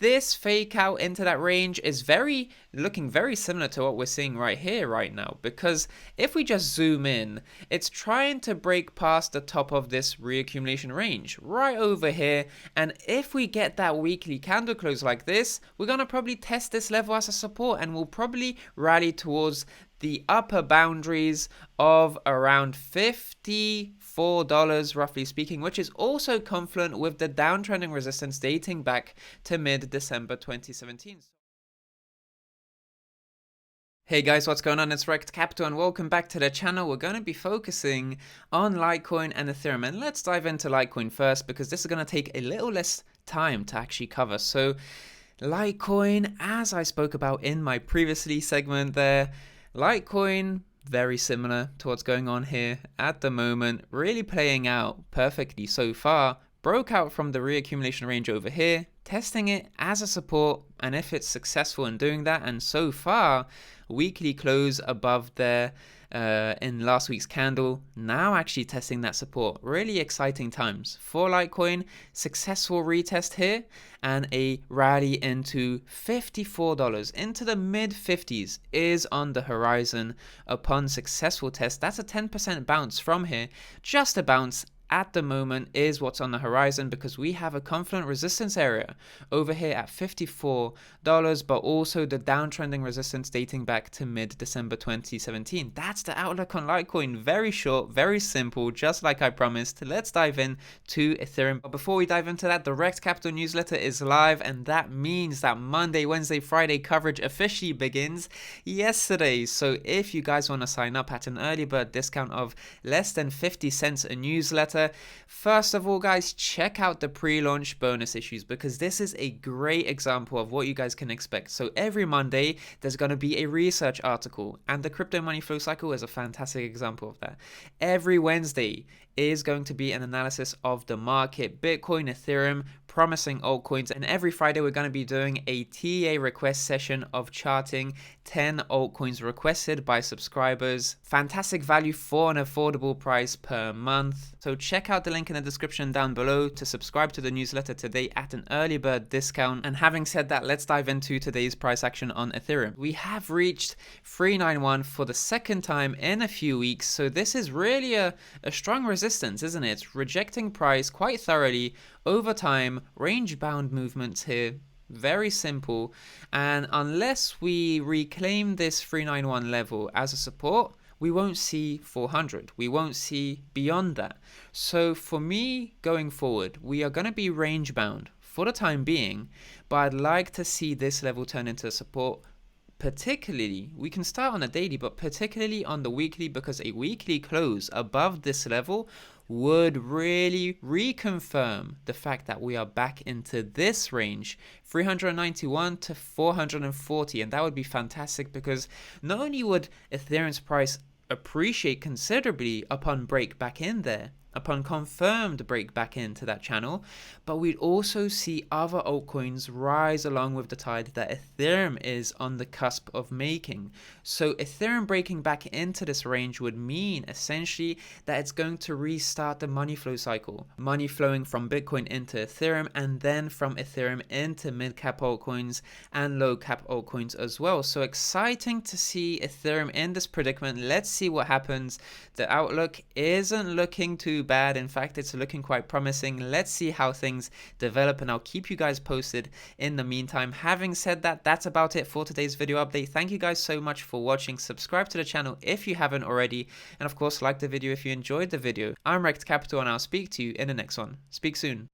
this fake out into that range is looking very similar to what we're seeing right here right now, because if we just zoom in, it's trying to break past the top of this reaccumulation range right over here, and if we get that weekly candle close like this, we're going to probably test this level as a support, and we'll probably rally towards the upper boundaries of around $54 roughly speaking, which is also confluent with the downtrending resistance dating back to mid-December 2017. Hey guys, what's going on? It's Rekt Capital and welcome back to the channel. We're going to be focusing on Litecoin and Ethereum, and let's dive into Litecoin first because this is going to take a little less time to actually cover. So Litecoin, as I spoke about in my previously segment there, Litecoin, very similar to what's going on here at the moment, really playing out perfectly so far. Broke out from the reaccumulation range over here, testing it as a support, and if it's successful in doing that, and so far, weekly close above there in last week's candle, now actually testing that support. Really exciting times for Litecoin. Successful retest here and a rally into $54 into the mid 50s is on the horizon upon successful test. That's a 10% bounce from here, just a bounce at the moment is what's on the horizon, because we have a confluent resistance area over here at $54, but also the downtrending resistance dating back to mid-December 2017. That's the outlook on Litecoin. Very short, very simple, just like I promised. Let's dive in to Ethereum. But before we dive into that, the Rekt Capital newsletter is live, and that means that Monday, Wednesday, Friday coverage officially begins yesterday. So if you guys want to sign up at an early bird discount of less than 50 cents a newsletter, first of all, guys, check out the pre-launch bonus issues, because this is a great example of what you guys can expect. So every Monday there's going to be a research article, and the crypto money flow cycle is a fantastic example of that. Every Wednesday is going to be an analysis of the market, Bitcoin, Ethereum, promising altcoins, and every Friday we're going to be doing a TA request session of charting 10 altcoins requested by subscribers. Fantastic value for an affordable price per month. So check out the link in the description down below to subscribe to the newsletter today at an early bird discount. And having said that, let's dive into today's price action on Ethereum. We have reached 391 for the second time in a few weeks, so this is really a strong resistance, isn't it? It's rejecting price quite thoroughly over time. Range bound movements here, very simple, and unless we reclaim this 391 level as a support, we won't see 400, we won't see beyond that. So for me going forward, we are going to be range bound for the time being, but I'd like to see this level turn into support. Particularly, we can start on a daily, but particularly on the weekly, because a weekly close above this level would really reconfirm the fact that we are back into this range, 391 to 440, and that would be fantastic, because not only would Ethereum's price appreciate considerably upon break back in there, upon confirmed break back into that channel, but we'd also see other altcoins rise along with the tide that Ethereum is on the cusp of making. So Ethereum breaking back into this range would mean essentially that it's going to restart the money flow cycle. Money flowing from Bitcoin into Ethereum, and then from Ethereum into mid-cap altcoins and low-cap altcoins as well. So exciting to see Ethereum in this predicament. Let's see what happens. The outlook isn't looking too bad. In fact, it's looking quite promising. Let's see how things develop, and I'll keep you guys posted in the meantime. Having said that, that's about it for today's video update. Thank you guys so much for watching. Subscribe to the channel if you haven't already, and of course like the video if you enjoyed the video. I'm Rekt Capital, and I'll speak to you in the next one. Speak soon.